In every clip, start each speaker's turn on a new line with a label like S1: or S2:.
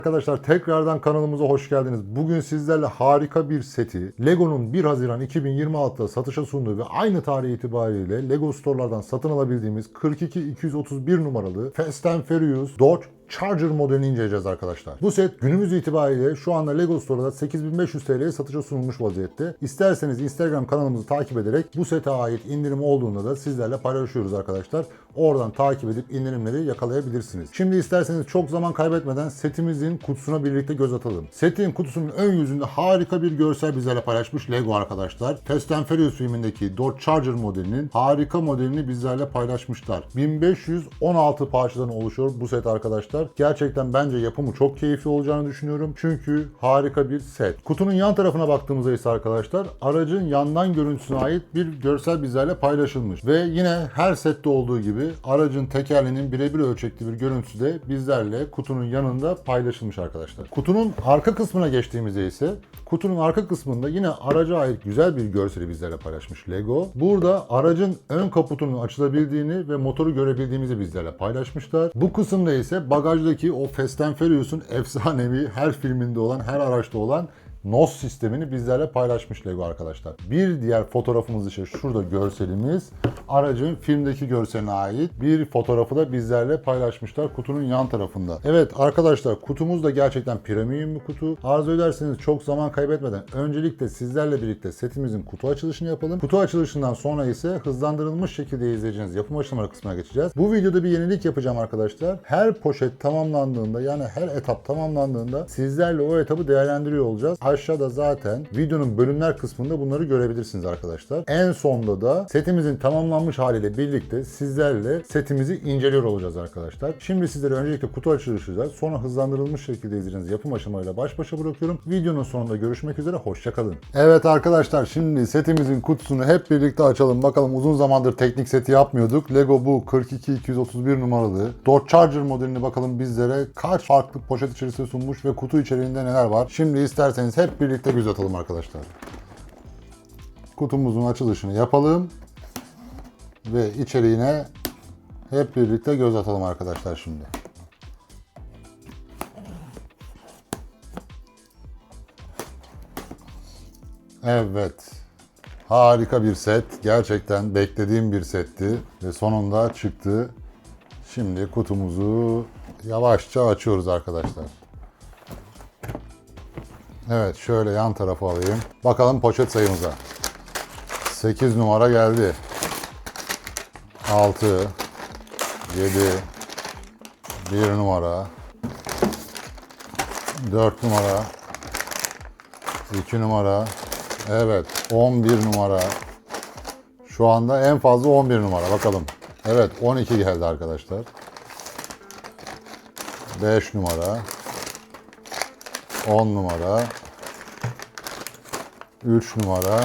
S1: Arkadaşlar tekrardan kanalımıza hoş geldiniz. Bugün sizlerle harika bir seti Lego'nun 1 Haziran 2026'da satışa sunduğu ve aynı tarih itibariyle Lego Store'lardan satın alabildiğimiz 42231 numaralı Fast and Furious Dodge Charger modelini inceleyeceğiz arkadaşlar. Bu set günümüz itibariyle şu anda Lego Store'da 8500 TL'ye satışa sunulmuş vaziyette. İsterseniz Instagram kanalımızı takip ederek bu sete ait indirim olduğunda da sizlerle paylaşıyoruz arkadaşlar. Oradan takip edip indirimleri yakalayabilirsiniz. Şimdi isterseniz çok zaman kaybetmeden setimizin kutusuna birlikte göz atalım. Setin kutusunun ön yüzünde harika bir görsel bizlerle paylaşmış Lego arkadaşlar. Fast and Furious filmindeki Dodge Charger modelinin harika modelini bizlerle paylaşmışlar. 1516 parçadan oluşuyor bu set arkadaşlar. Gerçekten bence yapımı çok keyifli olacağını düşünüyorum. Çünkü harika bir set. Kutunun yan tarafına baktığımızda ise arkadaşlar aracın yandan görüntüsüne ait bir görsel bizlerle paylaşılmış. Ve yine her sette olduğu gibi aracın tekerleğinin birebir ölçekli bir görüntüsü de bizlerle kutunun yanında paylaşılmış arkadaşlar. Kutunun arka kısmına geçtiğimizde ise kutunun arka kısmında yine araca ait güzel bir görseli bizlerle paylaşmış Lego. Burada aracın ön kaputunun açılabildiğini ve motoru görebildiğimizi bizlerle paylaşmışlar. Bu kısımda ise bagajdaki o Fast and Furious'un efsanevi her filminde olan, her araçta olan NOS sistemini bizlerle paylaşmış Lego arkadaşlar. Bir diğer fotoğrafımız ise şurada görselimiz. Aracın filmdeki görseline ait bir fotoğrafı da bizlerle paylaşmışlar kutunun yan tarafında. Evet arkadaşlar, kutumuz da gerçekten premium bir kutu. Arzu ederseniz çok zaman kaybetmeden öncelikle sizlerle birlikte setimizin kutu açılışını yapalım. Kutu açılışından sonra ise hızlandırılmış şekilde izleyeceğiniz yapım aşamaları kısmına geçeceğiz. Bu videoda bir yenilik yapacağım arkadaşlar. Her poşet tamamlandığında, yani her etap tamamlandığında sizlerle o etabı değerlendiriyor olacağız. Aşağıda zaten videonun bölümler kısmında bunları görebilirsiniz arkadaşlar. En sonda da setimizin tamamlanmış haliyle birlikte sizlerle setimizi inceliyor olacağız arkadaşlar. Şimdi sizlere öncelikle kutu açılışıyla sonra hızlandırılmış şekilde izleyeceğiniz yapım aşamalarıyla baş başa bırakıyorum. Videonun sonunda görüşmek üzere, hoşça kalın. Evet arkadaşlar, şimdi setimizin kutusunu hep birlikte açalım. Bakalım, uzun zamandır teknik seti yapmıyorduk. Lego bu 42231 numaralı Dodge Charger modelini bakalım bizlere kaç farklı poşet içerisinde sunmuş ve kutu içeriğinde neler var. Şimdi isterseniz hep birlikte göz atalım arkadaşlar. Kutumuzun açılışını yapalım ve içeriğine hep birlikte göz atalım arkadaşlar şimdi. Evet. Harika bir set. Gerçekten beklediğim bir setti ve sonunda çıktı. Şimdi kutumuzu yavaşça açıyoruz arkadaşlar. Evet, şöyle yan tarafa alayım. Bakalım poşet sayımıza. 8 numara geldi. 6, 7, 1 numara, 4 numara, 2 numara, evet 11 numara. Şu anda en fazla 11 numara, bakalım. Evet, 12 geldi arkadaşlar. 5 numara, 10 numara, 3 numara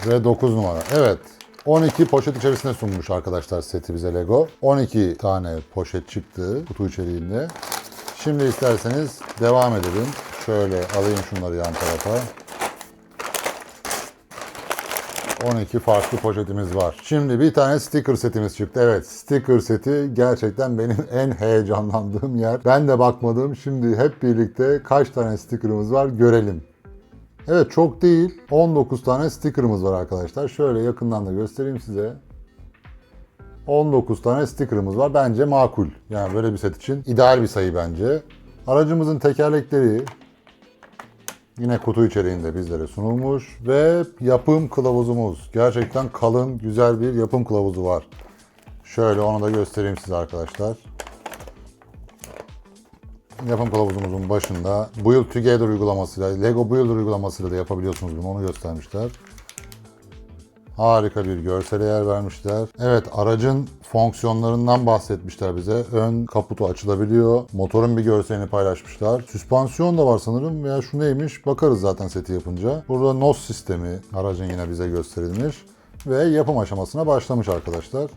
S1: ve 9 numara. Evet, 12 poşet içerisinde sunmuş arkadaşlar seti bize Lego. 12 tane poşet çıktı kutu içeriğinde. Şimdi isterseniz devam edelim. Şöyle alayım şunları yan tarafa. 12 farklı poşetimiz var. Şimdi bir tane sticker setimiz çıktı. Evet, sticker seti gerçekten benim en heyecanlandığım yer. Ben de bakmadım. Şimdi hep birlikte kaç tane stickerımız var görelim. Evet, çok değil. 19 tane stickerımız var arkadaşlar. Şöyle yakından da göstereyim size. 19 tane stickerımız var. Bence makul. Yani böyle bir set için ideal bir sayı bence. Aracımızın tekerlekleri yine kutu içeriğinde bizlere sunulmuş. Ve yapım kılavuzumuz. Gerçekten kalın, güzel bir yapım kılavuzu var. Şöyle onu da göstereyim size arkadaşlar. Yapım kılavuzumuzun başında Build Together uygulamasıyla, Lego Builder uygulamasıyla da yapabiliyorsunuz bunu, onu göstermişler. Harika bir görsele yer vermişler. Evet, aracın fonksiyonlarından bahsetmişler bize. Ön kaputu açılabiliyor. Motorun bir görselini paylaşmışlar. Süspansiyon da var sanırım, veya şu neymiş bakarız zaten seti yapınca. Burada NOS sistemi aracın yine bize gösterilmiş. Ve yapım aşamasına başlamış arkadaşlar.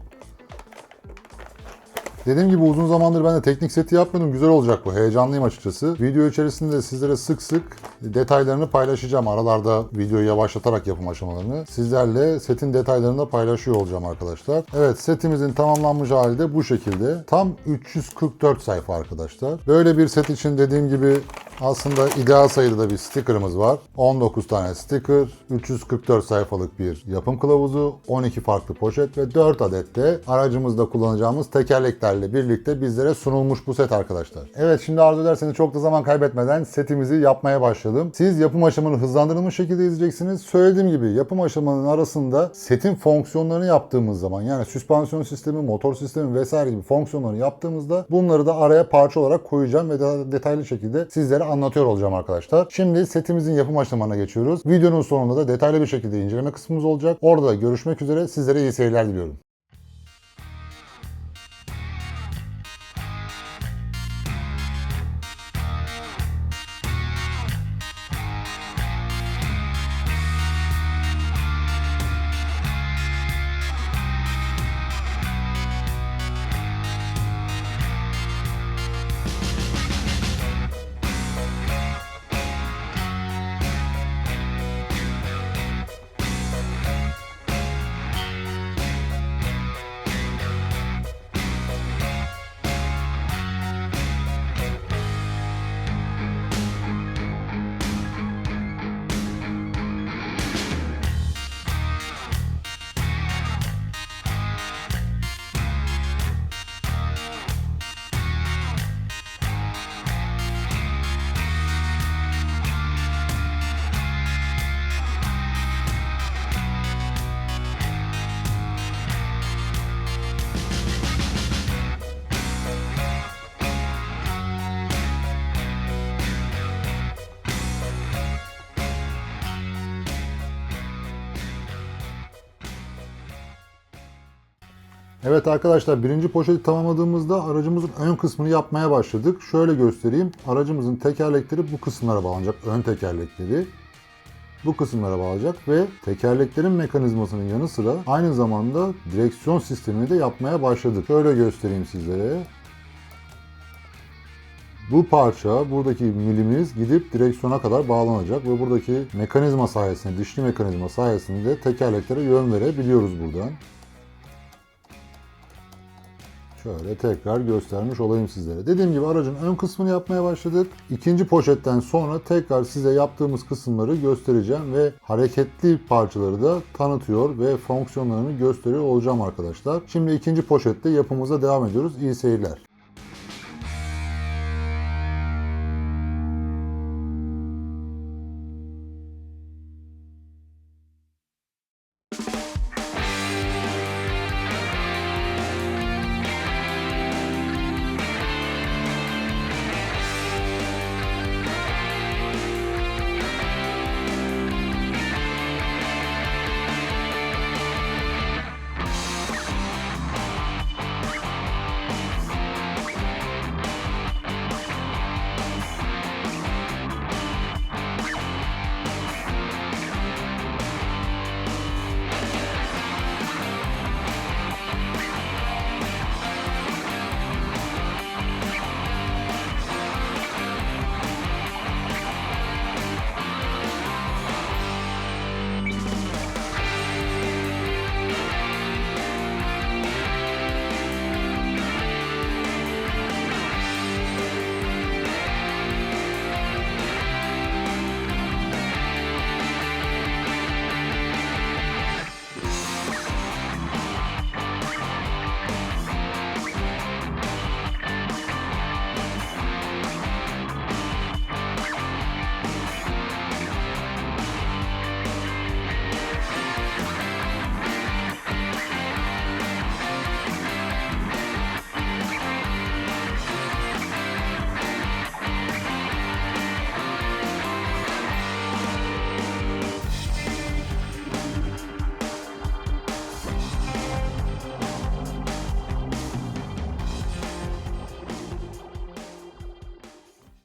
S1: Dediğim gibi uzun zamandır ben de teknik seti yapmıyordum. Güzel olacak bu. Heyecanlıyım açıkçası. Video içerisinde sizlere sık sık detaylarını paylaşacağım. Aralarda videoyu yavaşlatarak yapım aşamalarını. Sizlerle setin detaylarını da paylaşıyor olacağım arkadaşlar. Evet, setimizin tamamlanmış hali de bu şekilde. Tam 344 sayfa arkadaşlar. Böyle bir set için dediğim gibi aslında ideal sayıda bir sticker'ımız var. 19 tane sticker, 344 sayfalık bir yapım kılavuzu, 12 farklı poşet ve 4 adet de aracımızda kullanacağımız tekerleklerle birlikte bizlere sunulmuş bu set arkadaşlar. Evet, şimdi arzu ederseniz çok da zaman kaybetmeden setimizi yapmaya başlayalım. Siz yapım aşamanı hızlandırılmış şekilde izleyeceksiniz. Söylediğim gibi yapım aşamanın arasında setin fonksiyonlarını yaptığımız zaman, yani süspansiyon sistemi, motor sistemi vesaire gibi fonksiyonları yaptığımızda bunları da araya parça olarak koyacağım ve detaylı şekilde sizlere anlatıyor olacağım arkadaşlar. Şimdi setimizin yapım aşamasına geçiyoruz. Videonun sonunda da detaylı bir şekilde inceleme kısmımız olacak. Orada da görüşmek üzere. Sizlere iyi seyirler diliyorum. Evet arkadaşlar, birinci poşeti tamamladığımızda aracımızın ön kısmını yapmaya başladık. Şöyle göstereyim. Aracımızın tekerlekleri bu kısımlara bağlanacak. Ön tekerlekleri bu kısımlara bağlanacak ve tekerleklerin mekanizmasının yanı sıra aynı zamanda direksiyon sistemini de yapmaya başladık. Şöyle göstereyim sizlere. Bu parça, buradaki milimiz gidip direksiyona kadar bağlanacak ve buradaki mekanizma sayesinde, dişli mekanizma sayesinde tekerleklere yön verebiliyoruz buradan. Şöyle tekrar göstermiş olayım sizlere. Dediğim gibi aracın ön kısmını yapmaya başladık. İkinci poşetten sonra tekrar size yaptığımız kısımları göstereceğim ve hareketli parçaları da tanıtıyor ve fonksiyonlarını gösteriyor olacağım arkadaşlar. Şimdi ikinci poşette yapımıza devam ediyoruz. İyi seyirler.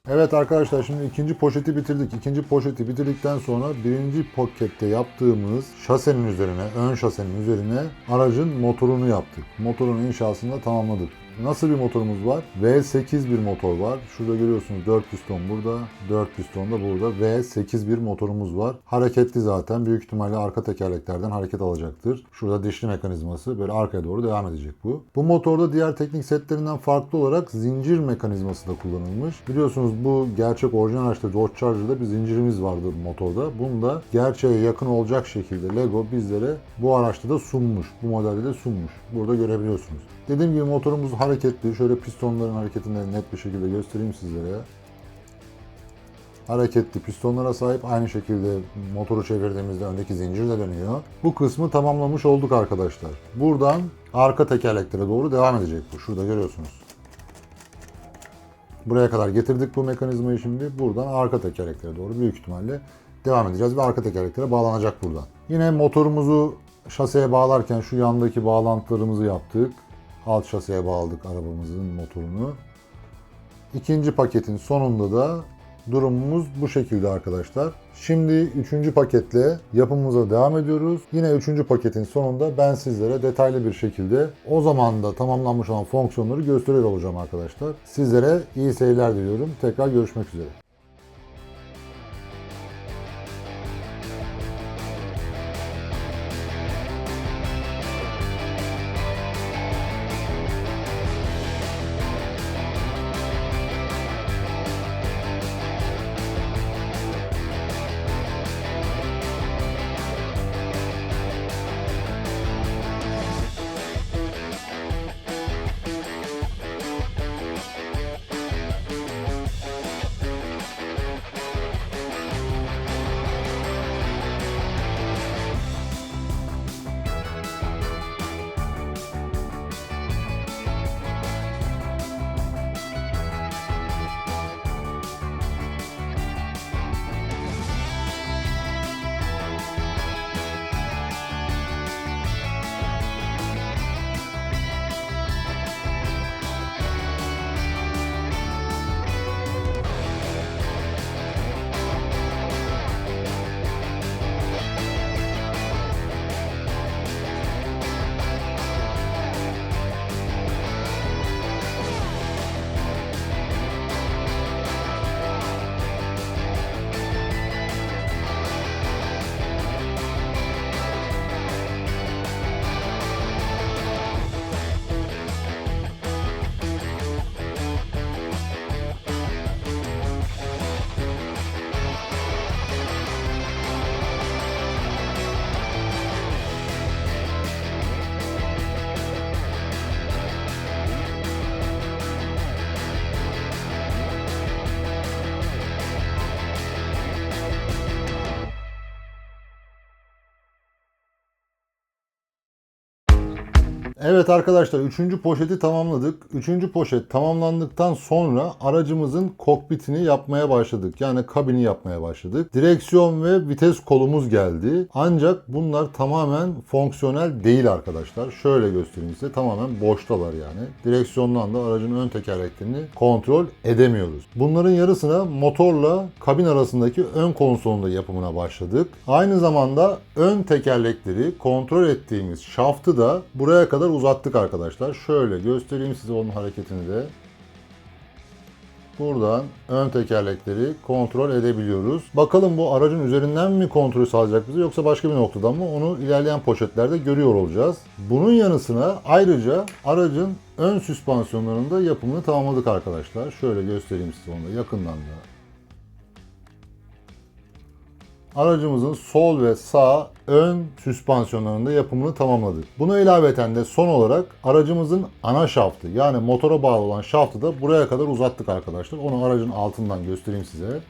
S1: Evet arkadaşlar, şimdi ikinci poşeti bitirdik. İkinci poşeti bitirdikten sonra birinci pakette yaptığımız şasenin üzerine, ön şasenin üzerine aracın motorunu yaptık. Motorun inşasını da tamamladık. Nasıl bir motorumuz var? V8 bir motor var. Şurada görüyorsunuz 4 piston burada, 4 piston da burada. V8 bir motorumuz var. Hareketli zaten. Büyük ihtimalle arka tekerleklerden hareket alacaktır. Şurada dişli mekanizması böyle arkaya doğru devam edecek bu. Bu motorda diğer teknik setlerinden farklı olarak zincir mekanizması da kullanılmış. Biliyorsunuz bu gerçek orijinal araçta Dodge Charger'da bir zincirimiz vardı motorda. Bunu da gerçeğe yakın olacak şekilde Lego bizlere bu araçta da sunmuş. Bu modelde de sunmuş. Burada görebiliyorsunuz. Dediğim gibi motorumuz hareketli. Şöyle pistonların hareketini net bir şekilde göstereyim sizlere. Hareketli pistonlara sahip. Aynı şekilde motoru çevirdiğimizde öndeki zincir de dönüyor. Bu kısmı tamamlamış olduk arkadaşlar. Buradan arka tekerleklere doğru devam edecek bu. Şurada görüyorsunuz. Buraya kadar getirdik bu mekanizmayı şimdi. Buradan arka tekerleklere doğru büyük ihtimalle devam edeceğiz ve arka tekerleklere bağlanacak buradan. Yine motorumuzu şaseye bağlarken şu yandaki bağlantılarımızı yaptık. Alt şaseye bağladık arabamızın motorunu. İkinci paketin sonunda da durumumuz bu şekilde arkadaşlar. Şimdi 3. paketle yapımımıza devam ediyoruz. Yine 3. paketin sonunda ben sizlere detaylı bir şekilde o zaman da tamamlanmış olan fonksiyonları gösteriyor olacağım arkadaşlar. Sizlere iyi seyirler diliyorum. Tekrar görüşmek üzere. Evet arkadaşlar 3. poşeti tamamladık. 3. poşet tamamlandıktan sonra aracımızın kokpitini yapmaya başladık. Yani kabini yapmaya başladık. Direksiyon ve vites kolumuz geldi. Ancak bunlar tamamen fonksiyonel değil arkadaşlar. Şöyle göstereyim size. Tamamen boştalar yani. Direksiyondan da aracın ön tekerleklerini kontrol edemiyoruz. Bunların yarısına motorla kabin arasındaki ön konsolun da yapımına başladık. Aynı zamanda ön tekerlekleri kontrol ettiğimiz şaftı da buraya kadar uzattık arkadaşlar. Şöyle göstereyim size onun hareketini de. Buradan ön tekerlekleri kontrol edebiliyoruz. Bakalım bu aracın üzerinden mi kontrol sağlayacak bize yoksa başka bir noktadan mı? Onu ilerleyen poşetlerde görüyor olacağız. Bunun yanı sıra ayrıca aracın ön süspansiyonlarının da yapımını tamamladık arkadaşlar. Şöyle göstereyim size onu da yakından da. Aracımızın sol ve sağ ön süspansiyonlarında yapımını tamamladık. Buna ilaveten de son olarak aracımızın ana şaftı yani motora bağlı olan şaftı da buraya kadar uzattık arkadaşlar. Onu aracın altından göstereyim size.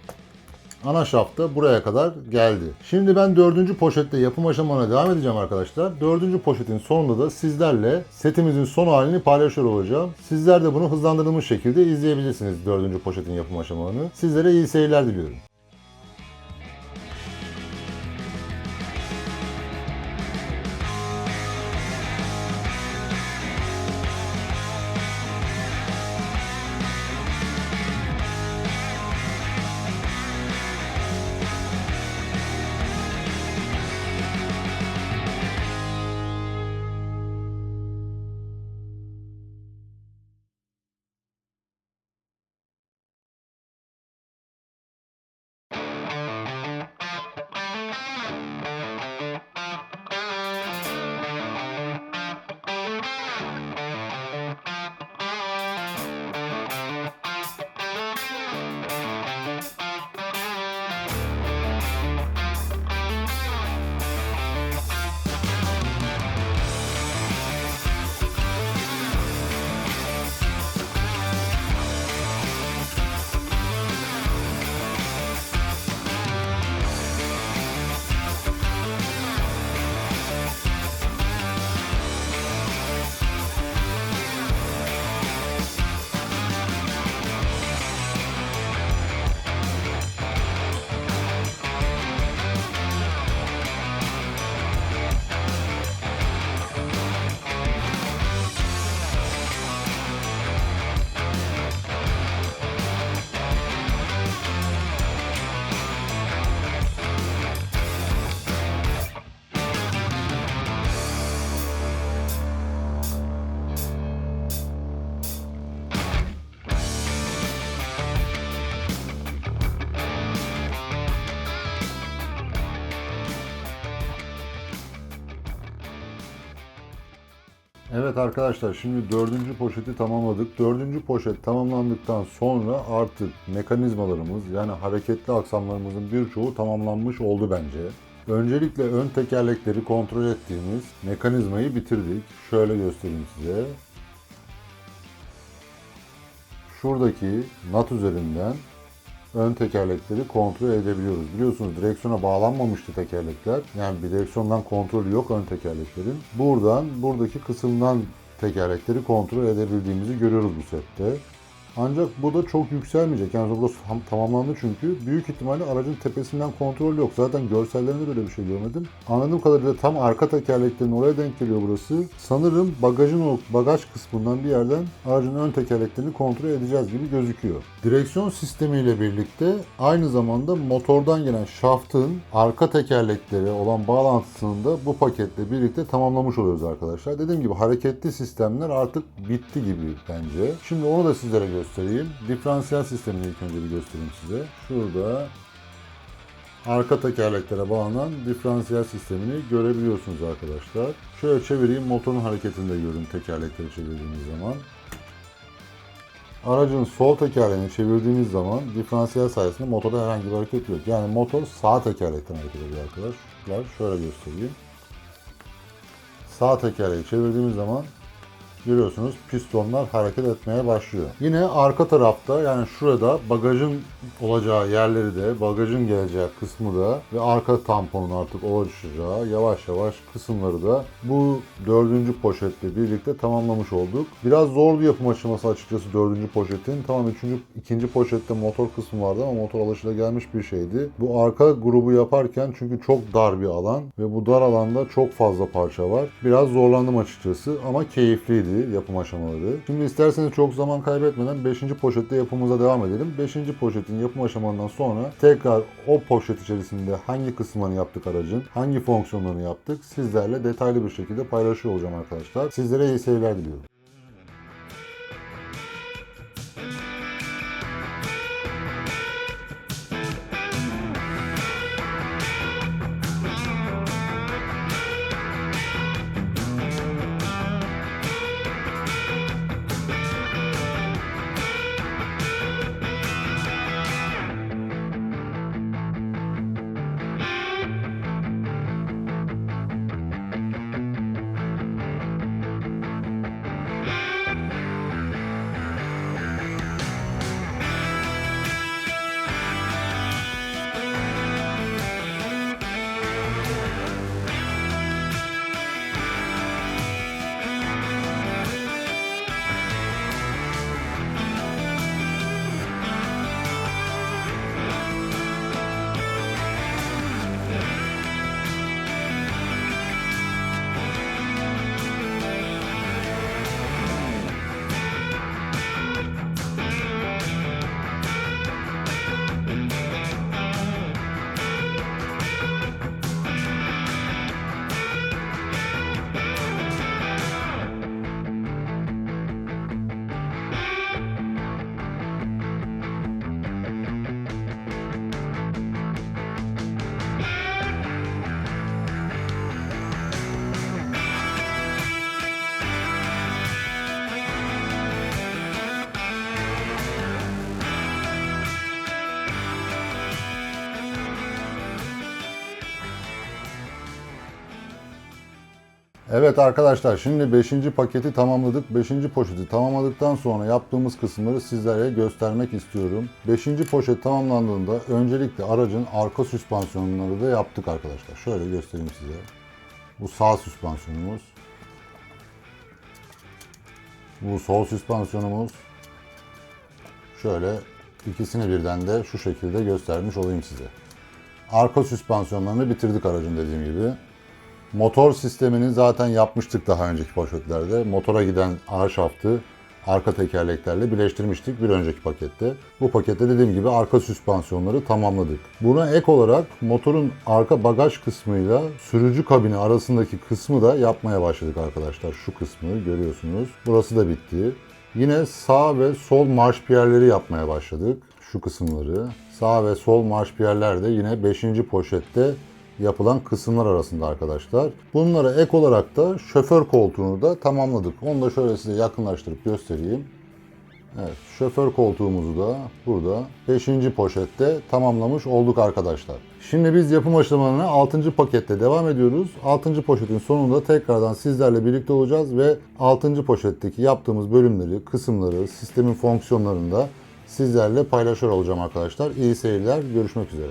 S1: Ana şaft da buraya kadar geldi. Şimdi ben 4. poşette yapım aşamana devam edeceğim arkadaşlar. 4. poşetin sonunda da sizlerle setimizin son halini paylaşıyor olacağım. Sizler de bunu hızlandırılmış şekilde izleyebilirsiniz 4. poşetin yapım aşamasını. Sizlere iyi seyirler diliyorum. Evet arkadaşlar, şimdi dördüncü poşeti tamamladık. Dördüncü poşet tamamlandıktan sonra artık mekanizmalarımız, yani hareketli aksamlarımızın birçoğu tamamlanmış oldu bence. Öncelikle ön tekerlekleri kontrol ettiğimiz mekanizmayı bitirdik. Şöyle göstereyim size. Şuradaki nut üzerinden ön tekerlekleri kontrol edebiliyoruz. Biliyorsunuz direksiyona bağlanmamıştı tekerlekler. Yani bir direksiyondan kontrolü yok ön tekerleklerin. Buradan, buradaki kısımdan tekerlekleri kontrol edebildiğimizi görüyoruz bu sette. Ancak bu da çok yükselmeyecek. Yani burası tamamlandı çünkü. Büyük ihtimalle aracın tepesinden kontrol yok. Zaten görsellerinde böyle bir şey görmedim. Anladığım kadarıyla tam arka tekerleklerin oraya denk geliyor burası. Sanırım bagaj kısmından bir yerden aracın ön tekerleklerini kontrol edeceğiz gibi gözüküyor. Direksiyon sistemiyle birlikte aynı zamanda motordan gelen şaftın arka tekerlekleri olan bağlantısını da bu paketle birlikte tamamlamış oluyoruz arkadaşlar. Dediğim gibi hareketli sistemler artık bitti gibi bence. Şimdi onu da sizlere göstereyim. Diferansiyel sistemini ilk önce bir göstereyim size. Şurada arka tekerleklere bağlanan diferansiyel sistemini görebiliyorsunuz arkadaşlar. Şöyle çevireyim, motorun hareketini de görün tekerlekleri çevirdiğimiz zaman. Aracın sol tekerleğini çevirdiğimiz zaman diferansiyel sayesinde motorda herhangi bir hareket yok. Yani motor sağ tekerlekten hareket ediyor arkadaşlar. Şöyle göstereyim. Sağ tekerleği çevirdiğimiz zaman görüyorsunuz pistonlar hareket etmeye başlıyor. Yine arka tarafta, yani şurada bagajın olacağı yerleri de, bagajın geleceği kısmı da ve arka tamponun artık oluşacağı yavaş yavaş kısımları da bu dördüncü poşetle birlikte tamamlamış olduk. Biraz zorlu yapım aşaması açıkçası dördüncü poşetin. Tamam, ikinci poşette motor kısmı vardı ama motor alışılagelmiş bir şeydi. Bu arka grubu yaparken çünkü çok dar bir alan ve bu dar alanda çok fazla parça var. Biraz zorlandım açıkçası ama keyifliydi yapım aşamaları. Şimdi isterseniz çok zaman kaybetmeden 5. poşette yapımımıza devam edelim. 5. poşetin yapım aşamalarından sonra tekrar o poşet içerisinde hangi kısımlarını yaptık aracın, hangi fonksiyonlarını yaptık sizlerle detaylı bir şekilde paylaşıyor olacağım arkadaşlar. Sizlere iyi seyirler diliyorum. Evet arkadaşlar, şimdi 5. paketi tamamladık. 5. poşeti tamamladıktan sonra yaptığımız kısımları sizlere göstermek istiyorum. 5. poşet tamamlandığında öncelikle aracın arka süspansiyonları da yaptık arkadaşlar. Şöyle göstereyim size. Bu sağ süspansiyonumuz. Bu sol süspansiyonumuz. Şöyle ikisini birden de şu şekilde göstermiş olayım size. Arka süspansiyonlarını bitirdik aracın, dediğim gibi. Motor sistemini zaten yapmıştık daha önceki poşetlerde. Motora giden ara şaftı arka tekerleklerle birleştirmiştik bir önceki pakette. Bu pakette dediğim gibi arka süspansiyonları tamamladık. Buna ek olarak motorun arka bagaj kısmıyla sürücü kabini arasındaki kısmı da yapmaya başladık arkadaşlar. Şu kısmı görüyorsunuz. Burası da bitti. Yine sağ ve sol marşpiyerleri yapmaya başladık. Şu kısımları. Sağ ve sol marşpiyerler de yine 5. poşette yapılan kısımlar arasında arkadaşlar. Bunlara ek olarak da şoför koltuğunu da tamamladık. Onu da şöyle size yakınlaştırıp göstereyim. Evet, şoför koltuğumuzu da burada 5. poşette tamamlamış olduk arkadaşlar. Şimdi biz yapım aşamalarına 6. pakette devam ediyoruz. 6. poşetin sonunda tekrardan sizlerle birlikte olacağız ve 6. poşetteki yaptığımız bölümleri, kısımları, sistemin fonksiyonlarını da sizlerle paylaşıyor olacağım arkadaşlar. İyi seyirler, görüşmek üzere.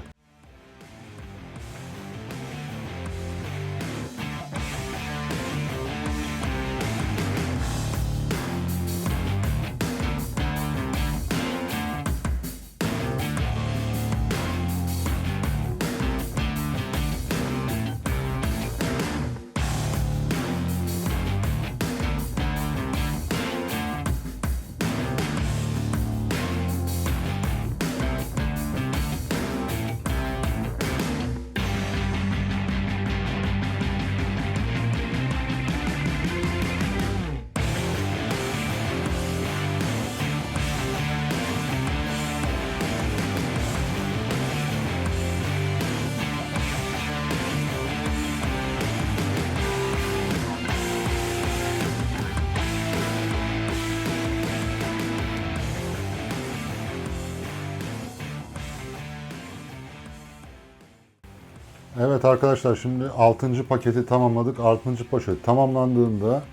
S1: Evet arkadaşlar, şimdi 6. paketi tamamladık. 6. poşet tamamlandığında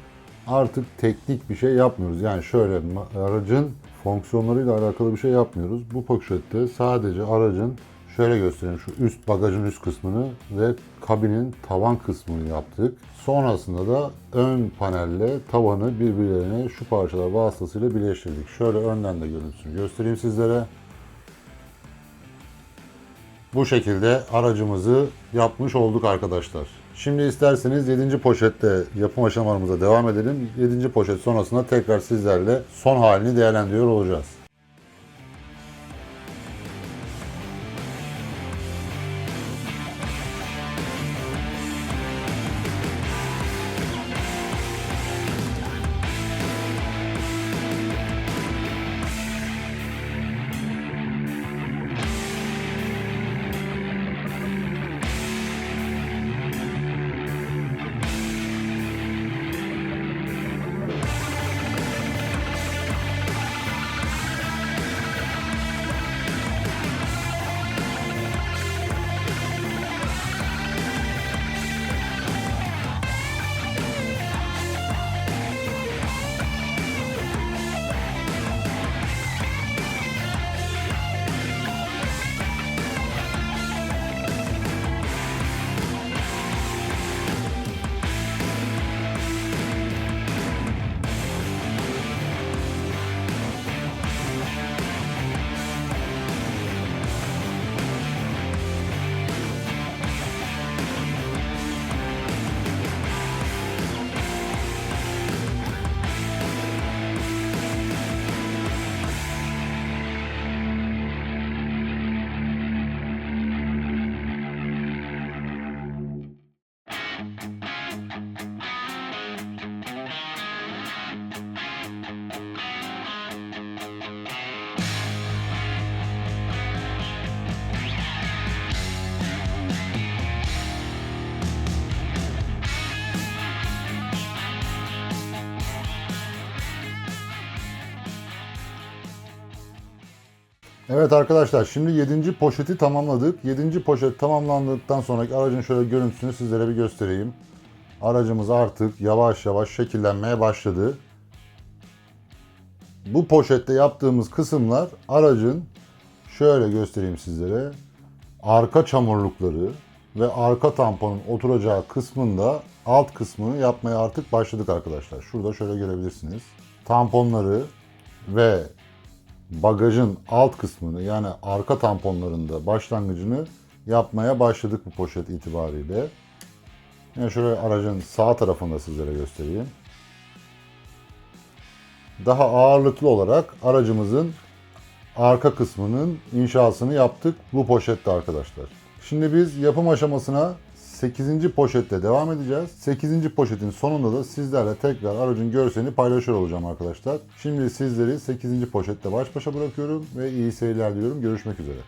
S1: artık teknik bir şey yapmıyoruz. Yani şöyle aracın fonksiyonlarıyla alakalı bir şey yapmıyoruz. Bu poşette sadece aracın şöyle göstereyim, şu üst bagajın üst kısmını ve kabinin tavan kısmını yaptık. Sonrasında da ön panelle tavanı birbirlerine şu parçalar vasıtasıyla birleştirdik. Şöyle önden de görüntüsünü göstereyim sizlere. Bu şekilde aracımızı yapmış olduk arkadaşlar. Şimdi isterseniz 7. poşette yapım aşamalarımıza devam edelim. 7. poşet sonrasında tekrar sizlerle son halini değerlendiriyor olacağız. Evet arkadaşlar, şimdi 7. poşeti tamamladık. 7. poşet tamamlandıktan sonraki aracın şöyle görüntüsünü sizlere bir göstereyim. Aracımız artık yavaş yavaş şekillenmeye başladı. Bu poşette yaptığımız kısımlar aracın şöyle göstereyim sizlere. Arka çamurlukları ve arka tamponun oturacağı kısmında alt kısmını yapmaya artık başladık arkadaşlar. Şurada şöyle görebilirsiniz. Tamponları ve bagajın alt kısmını, yani arka tamponlarında başlangıcını yapmaya başladık bu poşet itibariyle. Yani şöyle aracın sağ tarafında sizlere göstereyim. Daha ağırlıklı olarak aracımızın arka kısmının inşasını yaptık bu poşette arkadaşlar. Şimdi biz yapım aşamasına 8. poşette devam edeceğiz. 8. poşetin sonunda da sizlerle tekrar aracın görselini paylaşıyor olacağım arkadaşlar. Şimdi sizleri 8. poşette baş başa bırakıyorum ve iyi seyirler diliyorum. Görüşmek üzere.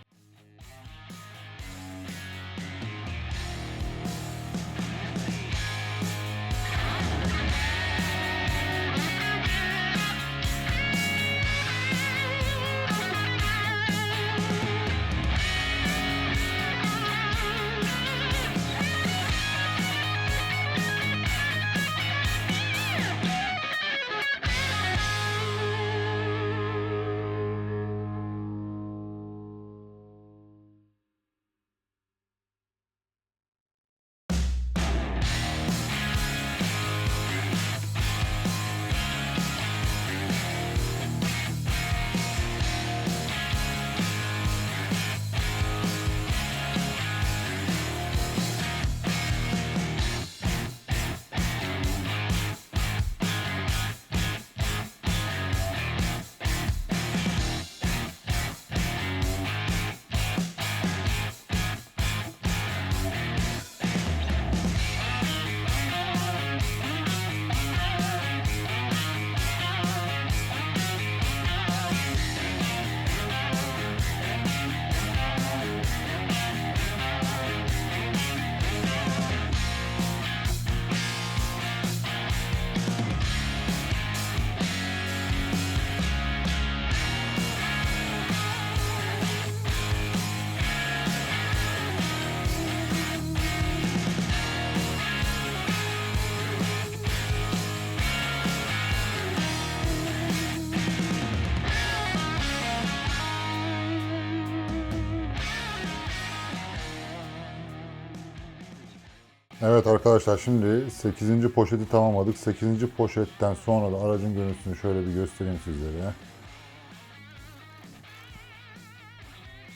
S1: Evet arkadaşlar, şimdi 8. poşeti tamamladık. 8. poşetten sonra da aracın görüntüsünü şöyle bir göstereyim sizlere.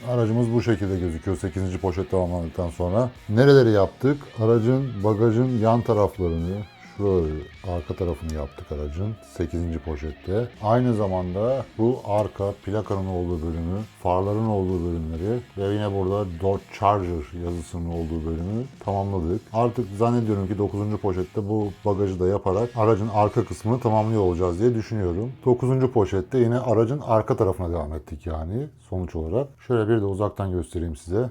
S1: Aracımız bu şekilde gözüküyor 8. poşet tamamlandıktan sonra. Nereleri yaptık? Aracın bagajın yan taraflarını, şuraları, arka tarafını yaptık aracın 8. poşette. Aynı zamanda bu arka plakanın olduğu bölümü, farların olduğu bölümleri ve yine burada Dodge Charger yazısının olduğu bölümü tamamladık. Artık zannediyorum ki 9. poşette bu bagajı da yaparak aracın arka kısmını tamamlıyor olacağız diye düşünüyorum. 9. poşette yine aracın arka tarafına devam ettik yani sonuç olarak. Şöyle bir de uzaktan göstereyim size.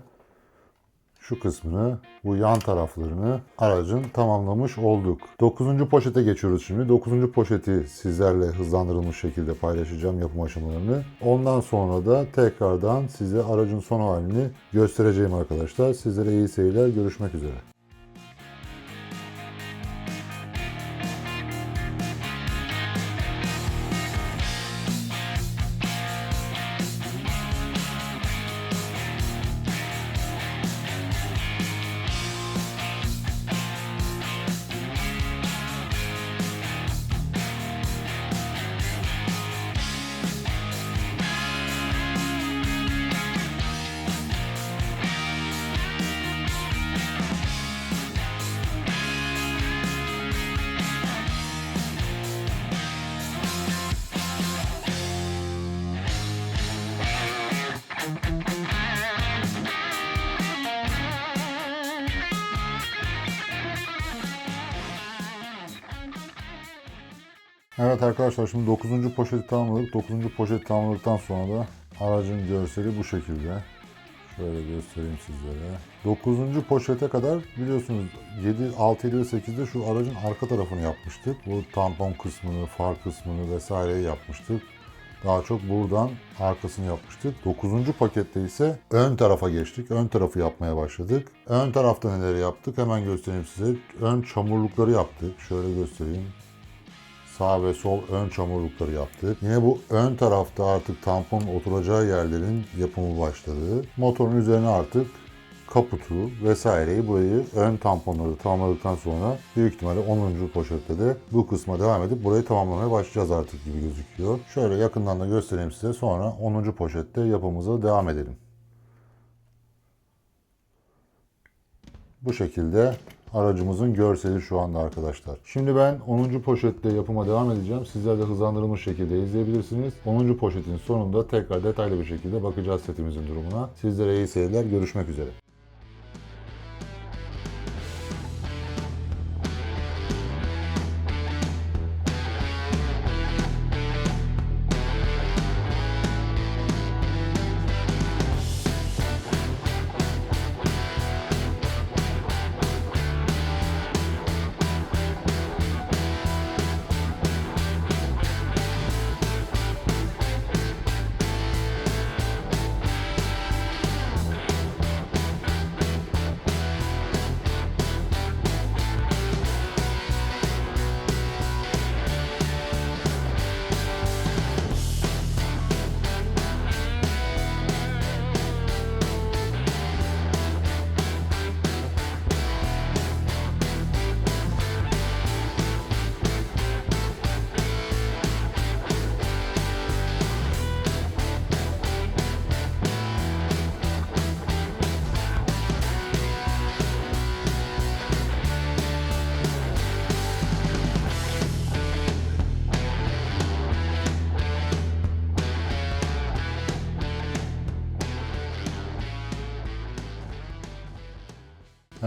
S1: Şu kısmını, bu yan taraflarını aracın tamamlamış olduk. 9. poşete geçiyoruz şimdi. 9. poşeti sizlerle hızlandırılmış şekilde paylaşacağım, yapım aşamalarını. Ondan sonra da tekrardan size aracın son halini göstereceğim arkadaşlar. Sizlere iyi seyirler, görüşmek üzere. Evet arkadaşlar, şimdi 9. poşeti tamamladık. 9. poşeti tamamladıktan sonra da aracın görseli bu şekilde. Şöyle göstereyim sizlere. 9. poşete kadar biliyorsunuz 7, 6, 7 ve 8'de şu aracın arka tarafını yapmıştık. Bu tampon kısmını, far kısmını vesaireyi yapmıştık. Daha çok buradan arkasını yapmıştık. 9. pakette ise ön tarafa geçtik. Ön tarafı yapmaya başladık. Ön tarafta neler yaptık hemen göstereyim size. Ön çamurlukları yaptık. Şöyle göstereyim. Sağ ve sol ön çamurlukları yaptık. Yine bu ön tarafta artık tamponun oturacağı yerlerin yapımı başladı. Motorun üzerine artık kaputu vesaireyi, burayı ön tamponları tamamladıktan sonra büyük ihtimalle 10. poşette de bu kısma devam edip burayı tamamlamaya başlayacağız artık gibi gözüküyor. Şöyle yakından da göstereyim size, sonra 10. poşette yapımıza devam edelim. Bu şekilde aracımızın görseli şu anda arkadaşlar. Şimdi ben 10. poşette yapıma devam edeceğim. Sizler de hızlandırılmış şekilde izleyebilirsiniz. 10. poşetin sonunda tekrar detaylı bir şekilde bakacağız setimizin durumuna. Sizlere iyi seyirler. Görüşmek üzere.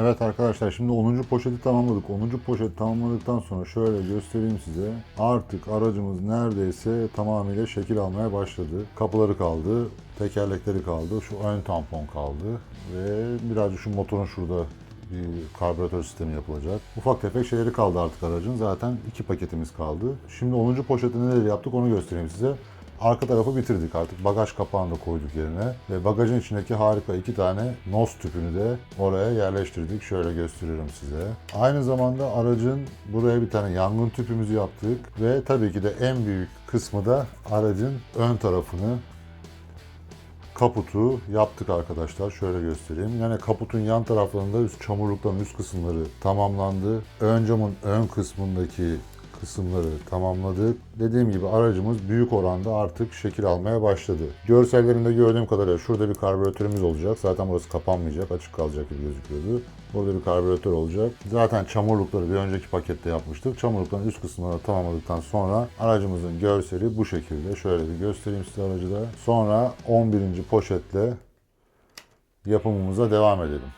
S1: Evet arkadaşlar, şimdi 10. poşeti tamamladık. 10. poşeti tamamladıktan sonra şöyle göstereyim size. Artık aracımız neredeyse tamamıyla şekil almaya başladı. Kapıları kaldı, tekerlekleri kaldı, şu ön tampon kaldı ve birazcık şu motorun şurada bir karbüratör sistemi yapılacak. Ufak tefek şeyleri kaldı artık aracın. Zaten 2 paketimiz kaldı. Şimdi 10. poşette neler yaptık onu göstereyim size. Arka tarafı bitirdik artık. Bagaj kapağını da koyduk yerine. Ve bagajın içindeki harika 2 tane NOS tüpünü de oraya yerleştirdik. Şöyle gösteriyorum size. Aynı zamanda aracın buraya bir tane yangın tüpümüzü yaptık. Ve tabii ki de en büyük kısmı da aracın ön tarafını kaputu yaptık arkadaşlar. Şöyle göstereyim. Yani kaputun yan taraflarında üst çamurlukların üst kısımları tamamlandı. Ön camın ön kısmındaki kısımları tamamladık. Dediğim gibi aracımız büyük oranda artık şekil almaya başladı. Görsellerinde gördüğüm kadarıyla şurada bir karbüratörümüz olacak. Zaten burası kapanmayacak, açık kalacak gibi gözüküyordu. Burada bir karbüratör olacak. Zaten çamurlukları bir önceki pakette yapmıştık. Çamurlukların üst kısımlarını tamamladıktan sonra aracımızın görseli bu şekilde. Şöyle bir göstereyim size aracı da. Sonra 11. poşetle yapımımıza devam edelim.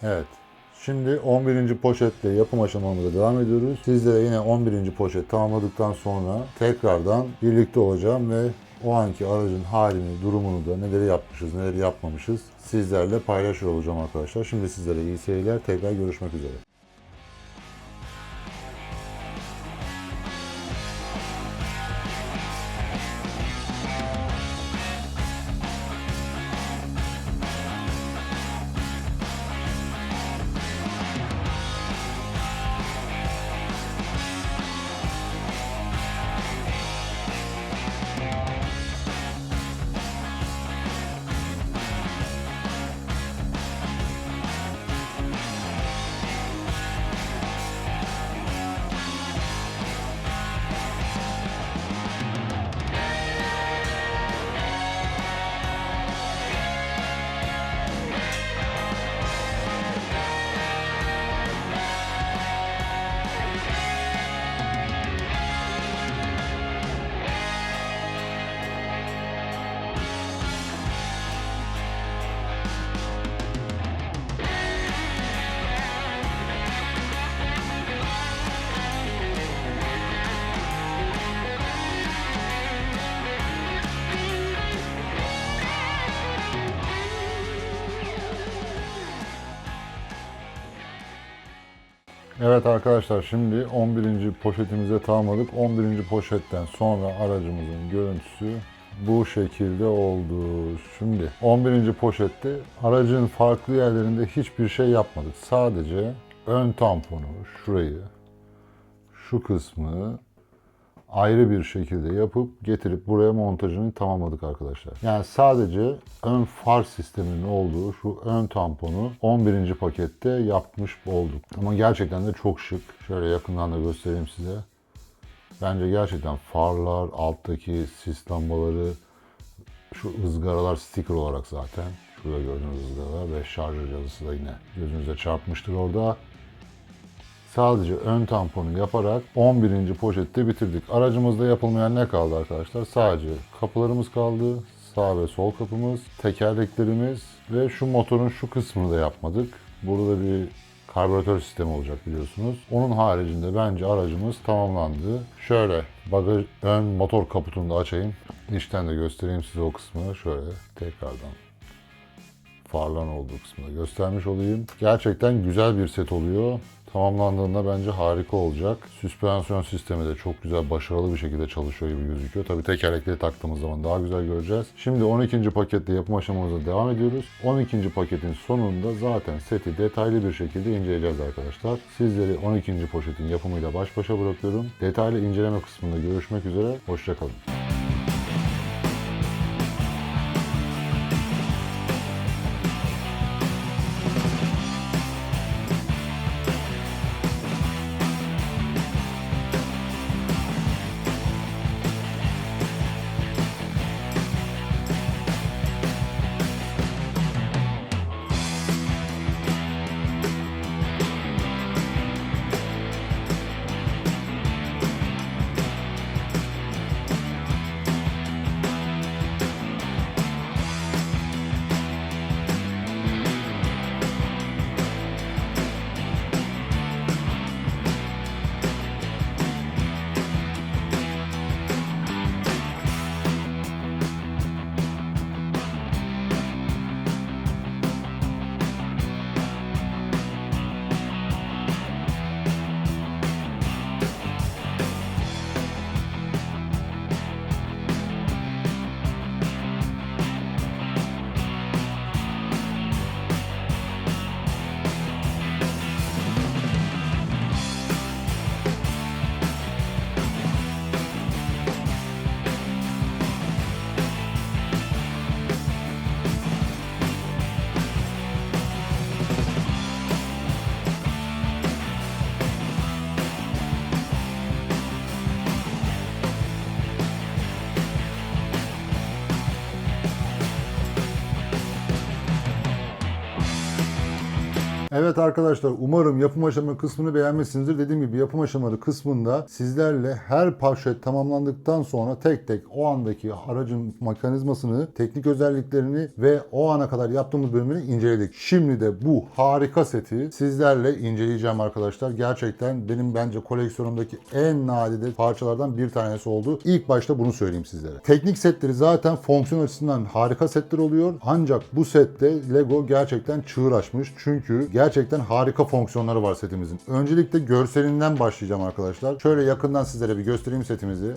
S1: Evet. Şimdi 11. poşetle yapım aşamamıza devam ediyoruz. Sizlere yine 11. poşet tamamladıktan sonra tekrardan birlikte olacağım ve o anki aracın halini, durumunu da neleri yapmışız, neleri yapmamışız sizlerle paylaşıyor olacağım arkadaşlar. Şimdi sizlere iyi seyirler. Tekrar görüşmek üzere. Evet arkadaşlar, şimdi 11. poşetimize tamamladık. 11. poşetten sonra aracımızın görüntüsü bu şekilde oldu. Şimdi 11. poşette aracın farklı yerlerinde hiçbir şey yapmadık. Sadece ön tamponu, şurayı, şu kısmı ayrı bir şekilde yapıp getirip buraya montajını tamamladık arkadaşlar. Yani sadece ön far sisteminin olduğu şu ön tamponu 11. pakette yapmış olduk. Ama gerçekten de çok şık. Şöyle yakından da göstereyim size. Bence gerçekten farlar, alttaki sis lambaları, şu ızgaralar sticker olarak zaten. Şurada gördüğünüz ızgaralar ve şarj yazısı da yine gözünüze çarpmıştır orada. Sadece ön tamponu yaparak 11. poşette bitirdik. Aracımızda yapılmayan ne kaldı arkadaşlar? Sadece kapılarımız kaldı. Sağ ve sol kapımız, tekerleklerimiz ve şu motorun şu kısmını da yapmadık. Burada bir karbüratör sistemi olacak biliyorsunuz. Onun haricinde bence aracımız tamamlandı. Şöyle bagaj, ön motor kaputunu da açayım. İçten de göstereyim size o kısmını. Şöyle tekrardan farların olduğu kısmını göstermiş olayım. Gerçekten güzel bir set oluyor. Tamamlandığında bence harika olacak. Süspansiyon sistemi de çok güzel, başarılı bir şekilde çalışıyor gibi gözüküyor. Tabii tekerlekleri taktığımız zaman daha güzel göreceğiz. Şimdi 12. pakette yapım aşamamıza devam ediyoruz. 12. paketin sonunda zaten seti detaylı bir şekilde inceleyeceğiz arkadaşlar. Sizleri 12. poşetin yapımıyla baş başa bırakıyorum. Detaylı inceleme kısmında görüşmek üzere. Hoşça kalın. Evet arkadaşlar, umarım yapım aşama kısmını beğenmişsinizdir. Dediğim gibi yapım aşamaları kısmında sizlerle her poşet tamamlandıktan sonra tek tek o andaki aracın mekanizmasını, teknik özelliklerini ve o ana kadar yaptığımız bölümleri inceledik. Şimdi de bu harika seti sizlerle inceleyeceğim arkadaşlar. Gerçekten benim bence koleksiyonumdaki en nadide parçalardan bir tanesi oldu. İlk başta bunu söyleyeyim sizlere. Teknik setleri zaten fonksiyon açısından harika setler oluyor. Ancak bu sette Lego gerçekten çığır açmış. Çünkü gerçekten harika fonksiyonları var setimizin. Öncelikle görselinden başlayacağım arkadaşlar. Şöyle yakından sizlere bir göstereyim setimizi.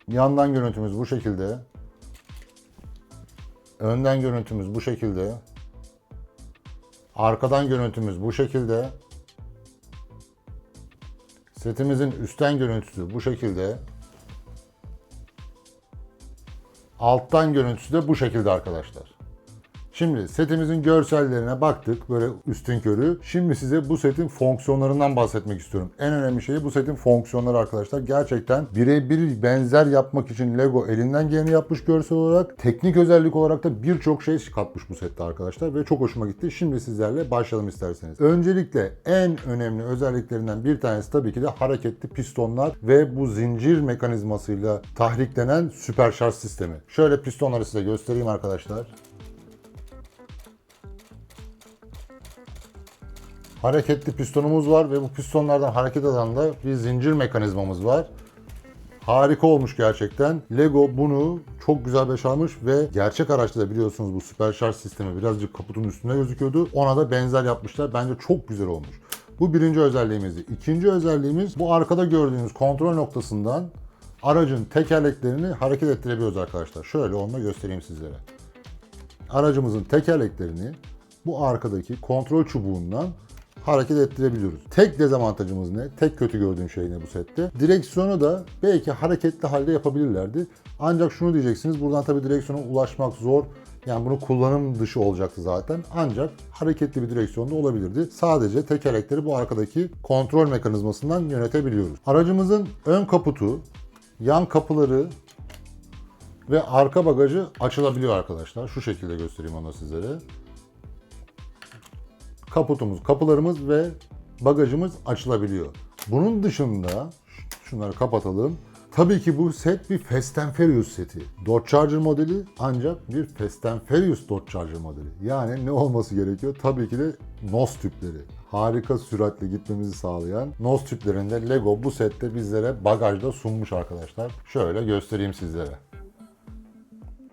S1: Yandan görüntümüz bu şekilde. Önden görüntümüz bu şekilde. Arkadan görüntümüz bu şekilde. Setimizin üstten görüntüsü bu şekilde. Alttan görüntüsü de bu şekilde arkadaşlar. Şimdi setimizin görsellerine baktık böyle üstünkörü. Şimdi size bu setin fonksiyonlarından bahsetmek istiyorum. En önemli şey bu setin fonksiyonları arkadaşlar. Gerçekten birebir benzer yapmak için Lego elinden geleni yapmış görsel olarak. Teknik özellik olarak da birçok şey katmış bu sette arkadaşlar ve çok hoşuma gitti. Şimdi sizlerle başlayalım isterseniz. Öncelikle en önemli özelliklerinden bir tanesi tabii ki de hareketli pistonlar ve bu zincir mekanizmasıyla tahriklenen süper şarj sistemi. Şöyle pistonları size göstereyim arkadaşlar. Hareketli pistonumuz var ve bu pistonlardan hareket eden de bir zincir mekanizmamız var. Harika olmuş gerçekten. Lego bunu çok güzel başarmış ve gerçek araçta da biliyorsunuz bu süper şarj sistemi birazcık kaputun üstünde gözüküyordu. Ona da benzer yapmışlar. Bence çok güzel olmuş. Bu birinci özelliğimizdi. İkinci özelliğimiz bu arkada gördüğünüz kontrol noktasından aracın tekerleklerini hareket ettirebiliyoruz arkadaşlar. Şöyle onu da göstereyim sizlere. Aracımızın tekerleklerini bu arkadaki kontrol çubuğundan hareket ettirebiliyoruz. Tek dezavantajımız ne? Tek kötü gördüğüm şey ne bu sette? Direksiyonu da belki hareketli halde yapabilirlerdi. Ancak şunu diyeceksiniz, buradan tabii direksiyona ulaşmak zor. Yani bunu kullanım dışı olacaktı zaten. Ancak hareketli bir direksiyon da olabilirdi. Sadece tekerlekleri bu arkadaki kontrol mekanizmasından yönetebiliyoruz. Aracımızın ön kaputu, yan kapıları ve arka bagajı açılabiliyor arkadaşlar. Şu şekilde göstereyim onu sizlere. Kaputumuz, kapılarımız ve bagajımız açılabiliyor. Bunun dışında şunları kapatalım. Tabii ki bu set bir Fast and Furious seti. Dodge Charger modeli ancak bir Fast and Furious Dodge Charger modeli. Yani ne olması gerekiyor? Tabii ki de NOS tüpleri. Harika süratle gitmemizi sağlayan NOS tüplerinde Lego bu sette bizlere bagajda sunmuş arkadaşlar. Şöyle göstereyim sizlere.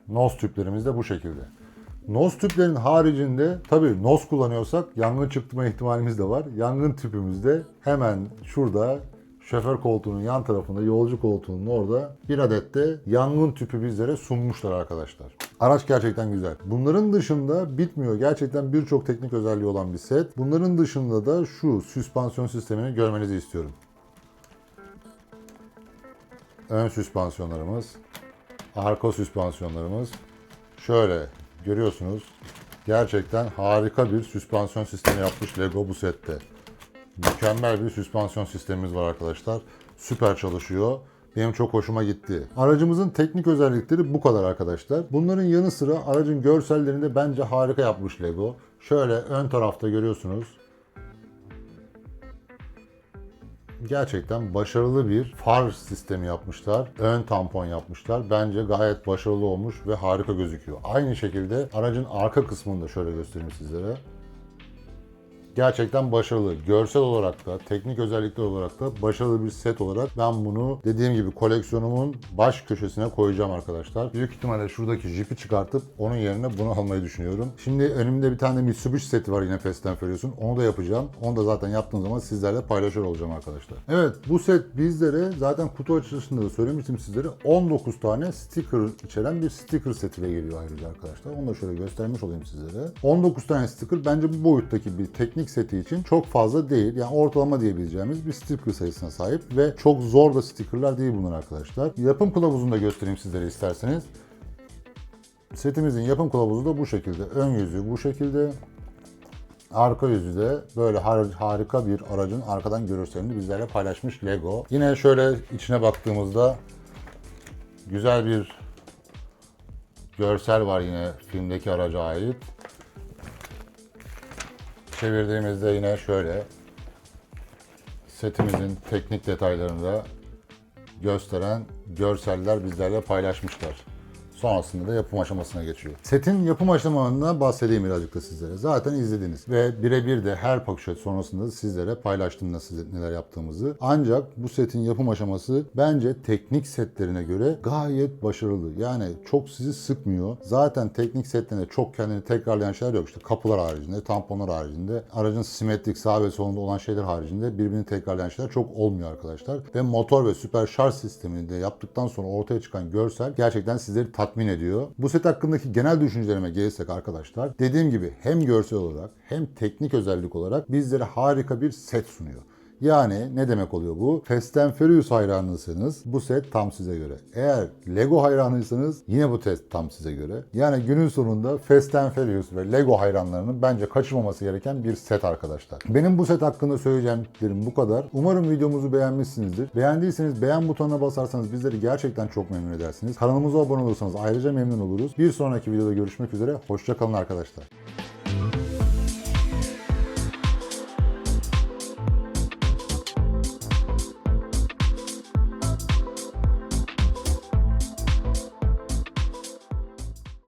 S1: NOS tüplerimiz de bu şekilde. NOS tüplerin haricinde tabii NOS kullanıyorsak yangın çıkma ihtimalimiz de var. Yangın tüpümüz de hemen şurada şoför koltuğunun yan tarafında, yolcu koltuğunun orada bir adet de yangın tüpü bizlere sunmuşlar arkadaşlar. Araç gerçekten güzel. Bunların dışında bitmiyor. Gerçekten birçok teknik özelliği olan bir set. Bunların dışında da şu süspansiyon sistemini görmenizi istiyorum. Ön süspansiyonlarımız, arka süspansiyonlarımız. Şöyle görüyorsunuz. Gerçekten harika bir süspansiyon sistemi yapmış Lego bu sette. Mükemmel bir süspansiyon sistemimiz var arkadaşlar. Süper çalışıyor. Benim çok hoşuma gitti. Aracımızın teknik özellikleri bu kadar arkadaşlar. Bunların yanı sıra aracın görsellerini de bence harika yapmış Lego. Şöyle ön tarafta görüyorsunuz. Gerçekten başarılı bir far sistemi yapmışlar. Ön tampon yapmışlar. Bence gayet başarılı olmuş ve harika gözüküyor. Aynı şekilde aracın arka kısmını da şöyle göstereyim sizlere. Gerçekten başarılı. Görsel olarak da, teknik özellikler olarak da başarılı bir set olarak ben bunu dediğim gibi koleksiyonumun baş köşesine koyacağım arkadaşlar. Büyük ihtimalle şuradaki Jeep'i çıkartıp onun yerine bunu almayı düşünüyorum. Şimdi önümde bir tane Mitsubishi seti var yine Fast and Furious'un. Onu da yapacağım. Onu da zaten yaptığım zaman sizlerle paylaşıyor olacağım arkadaşlar. Evet, bu set bizlere zaten kutu açılışında da söylemiştim sizlere 19 tane sticker içeren bir sticker setiyle geliyor ayrıca arkadaşlar. Onu da şöyle göstermiş olayım sizlere. 19 tane sticker bence bu boyuttaki bir teknik seti için çok fazla değil. Yani ortalama diyebileceğimiz bir sticker sayısına sahip ve çok zor da stickerlar değil bunlar arkadaşlar. Yapım kılavuzunu da göstereyim sizlere isterseniz. Setimizin yapım kılavuzu da bu şekilde. Ön yüzü bu şekilde. Arka yüzü de böyle harika bir aracın arkadan görselini bizlerle paylaşmış Lego. Yine şöyle içine baktığımızda güzel bir görsel var yine filmdeki araca ait. çevirdiğimizde yine şöyle setimizin teknik detaylarını da gösteren görseller bizlerle paylaşmışlar. Sonrasında da yapım aşamasına geçiyor. Setin yapım aşamasından bahsedeyim birazcık da sizlere. Zaten izlediniz ve birebir de her paket sonrasında sizlere paylaştım nasıl neler yaptığımızı. Ancak bu setin yapım aşaması bence teknik setlerine göre gayet başarılı. Yani çok sizi sıkmıyor. Zaten teknik setlerinde çok kendini tekrarlayan şeyler yok. İşte kapılar haricinde, tamponlar haricinde, aracın simetrik sağ ve solunda olan şeyler haricinde birbirini tekrarlayan şeyler çok olmuyor arkadaşlar. Ve motor ve süper şarj sistemini de yaptıktan sonra ortaya çıkan görsel gerçekten sizleri tatmin ediyor. Bu set hakkındaki genel düşüncelerime gelirsek arkadaşlar, dediğim gibi hem görsel olarak hem teknik özellik olarak bizlere harika bir set sunuyor. Yani ne demek oluyor bu? Fast and Furious hayranıysanız bu set tam size göre. Eğer Lego hayranıysanız yine bu set tam size göre. Yani günün sonunda Fast and Furious ve Lego hayranlarının bence kaçırmaması gereken bir set arkadaşlar. Benim bu set hakkında söyleyeceklerim bu kadar. Umarım videomuzu beğenmişsinizdir. Beğendiyseniz beğen butonuna basarsanız bizleri gerçekten çok memnun edersiniz. Kanalımıza abone olursanız ayrıca memnun oluruz. Bir sonraki videoda görüşmek üzere. Hoşça kalın arkadaşlar.